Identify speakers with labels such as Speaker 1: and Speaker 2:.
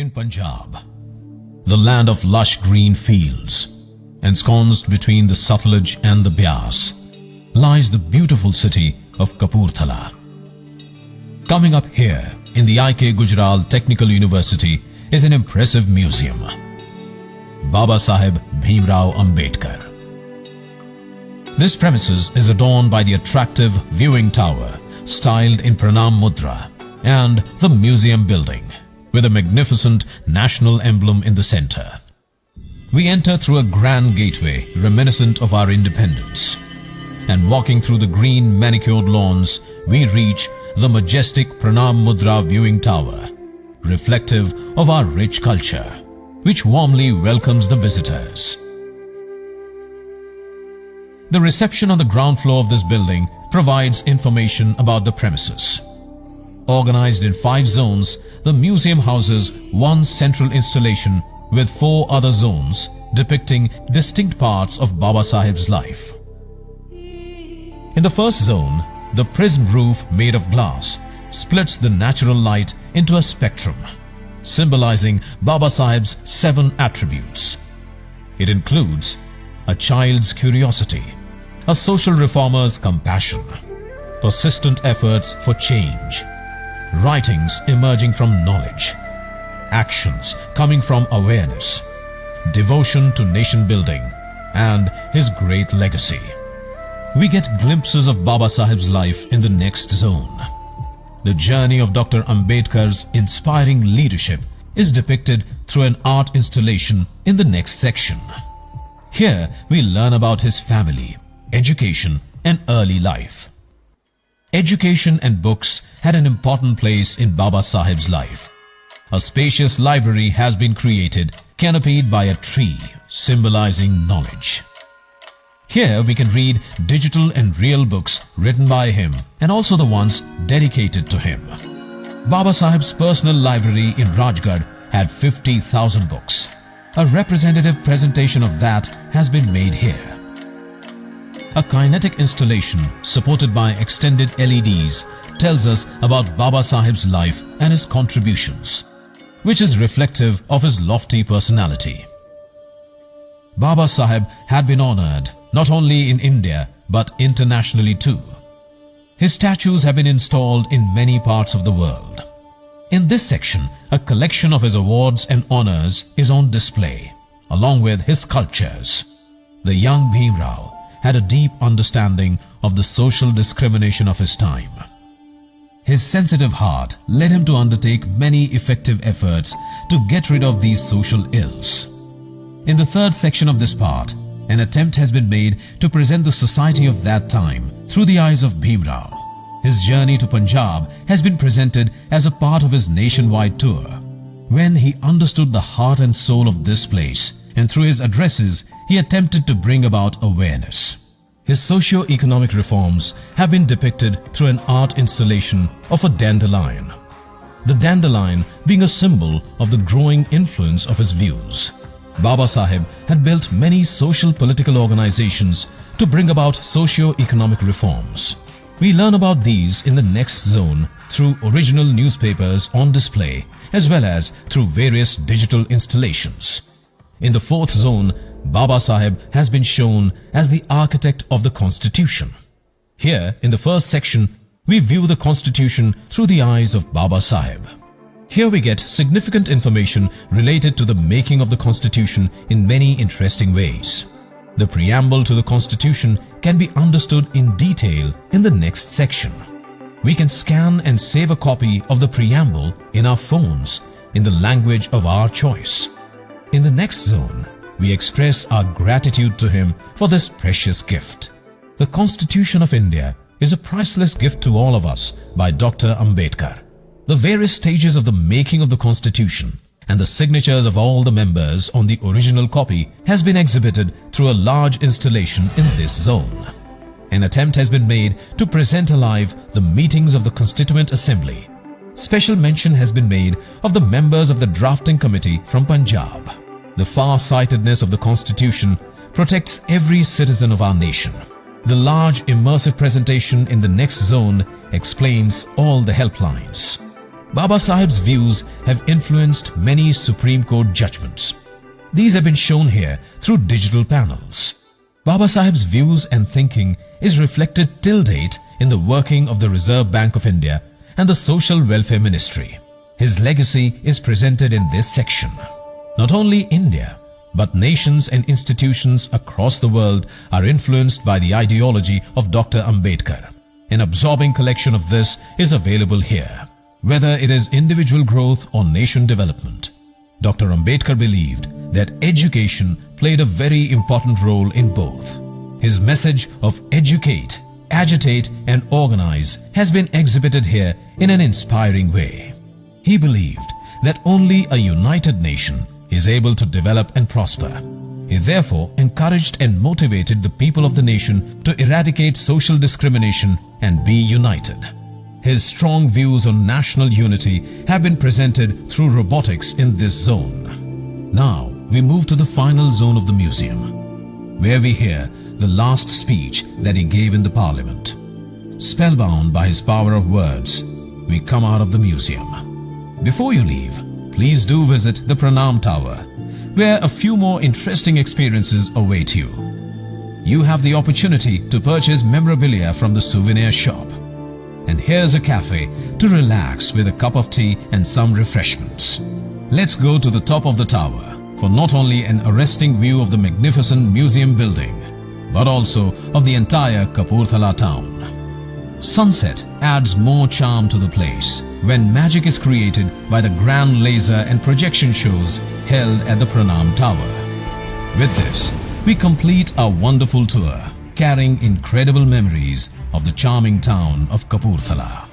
Speaker 1: In Punjab, the land of lush green fields, ensconced between the Satluj and the Beas, lies the beautiful city of Kapurthala. Coming up here in the I.K. Gujral Technical University is an impressive museum, Baba Saheb Bhimrao Ambedkar. This premises is adorned by the attractive viewing tower styled in Pranam Mudra and the museum building with a magnificent national emblem in the center. We enter through a grand gateway reminiscent of our independence, and walking through the green manicured lawns, we reach the majestic Pranam Mudra viewing tower, reflective of our rich culture, which warmly welcomes the visitors. The reception on the ground floor of this building provides information about the premises. Organized in 5 zones, the museum houses one central installation with 4 other zones depicting distinct parts of Baba Saheb's life. In the first zone, the prism roof made of glass splits the natural light into a spectrum, symbolizing Baba Saheb's 7 attributes. It includes a child's curiosity, a social reformer's compassion, persistent efforts for change, writings emerging from knowledge, actions coming from awareness, devotion to nation building, and his great legacy. We get glimpses of Baba Saheb's life in the next zone. The journey of Dr. Ambedkar's inspiring leadership is depicted through an art installation in the next section. Here we learn about his family, education, and early life. Education and books had an important place in Baba Saheb's life. A spacious library has been created, canopied by a tree, symbolizing knowledge. Here we can read digital and real books written by him and also the ones dedicated to him. Baba Saheb's personal library in Rajgarh had 50,000 books. A representative presentation of that has been made here. A kinetic installation supported by extended LEDs tells us about Baba Saheb's life and his contributions, which is reflective of his lofty personality. Baba Saheb had been honored not only in India but internationally too. His statues have been installed in many parts of the world. In this section, a collection of his awards and honors is on display, along with his sculptures. The young Bhimrao had a deep understanding of the social discrimination of his time. His sensitive heart led him to undertake many effective efforts to get rid of these social ills. In the third section of this part, an attempt has been made to present the society of that time through the eyes of Bhimrao. His journey to Punjab has been presented as a part of his nationwide tour. When he understood the heart and soul of this place, and through his addresses, he attempted to bring about awareness. His socio-economic reforms have been depicted through an art installation of a dandelion. The dandelion being a symbol of the growing influence of his views. Baba Saheb had built many social political organizations to bring about socio-economic reforms. We learn about these in the next zone through original newspapers on display as well as through various digital installations. In the fourth zone, Baba Saheb has been shown as the architect of the Constitution. Here, in the first section, we view the Constitution through the eyes of Baba Saheb. Here we get significant information related to the making of the Constitution in many interesting ways. The preamble to the Constitution can be understood in detail in the next section. We can scan and save a copy of the preamble in our phones in the language of our choice. In the next zone, we express our gratitude to him for this precious gift. The Constitution of India is a priceless gift to all of us by Dr. Ambedkar. The various stages of the making of the Constitution and the signatures of all the members on the original copy has been exhibited through a large installation in this zone. An attempt has been made to present alive the meetings of the Constituent Assembly. Special mention has been made of the members of the drafting committee from Punjab. The far-sightedness of the Constitution protects every citizen of our nation. The large immersive presentation in the next zone explains all the helplines. Baba Saheb's views have influenced many Supreme Court judgments. These have been shown here through digital panels. Baba Saheb's views and thinking is reflected till date in the working of the Reserve Bank of India and the Social Welfare Ministry. His legacy is presented in this section. Not only India, but nations and institutions across the world are influenced by the ideology of Dr. Ambedkar. An absorbing collection of this is available here. Whether it is individual growth or nation development, Dr. Ambedkar believed that education played a very important role in both. His message of educate, agitate and organize has been exhibited here in an inspiring way. He believed that only a united nation is able to develop and prosper. He therefore encouraged and motivated the people of the nation to eradicate social discrimination and be united. His strong views on national unity have been presented through robotics in this zone. Now we move to the final zone of the museum, where we hear the last speech that he gave in the Parliament. Spellbound by his power of words, we come out of the museum. Before you leave, please do visit the Pranam Tower, where a few more interesting experiences await you. You have the opportunity to purchase memorabilia from the souvenir shop. And here's a cafe to relax with a cup of tea and some refreshments. Let's go to the top of the tower for not only an arresting view of the magnificent museum building, but also of the entire Kapurthala town. Sunset adds more charm to the place when magic is created by the grand laser and projection shows held at the Pranam Tower. With this, we complete our wonderful tour, carrying incredible memories of the charming town of Kapurthala.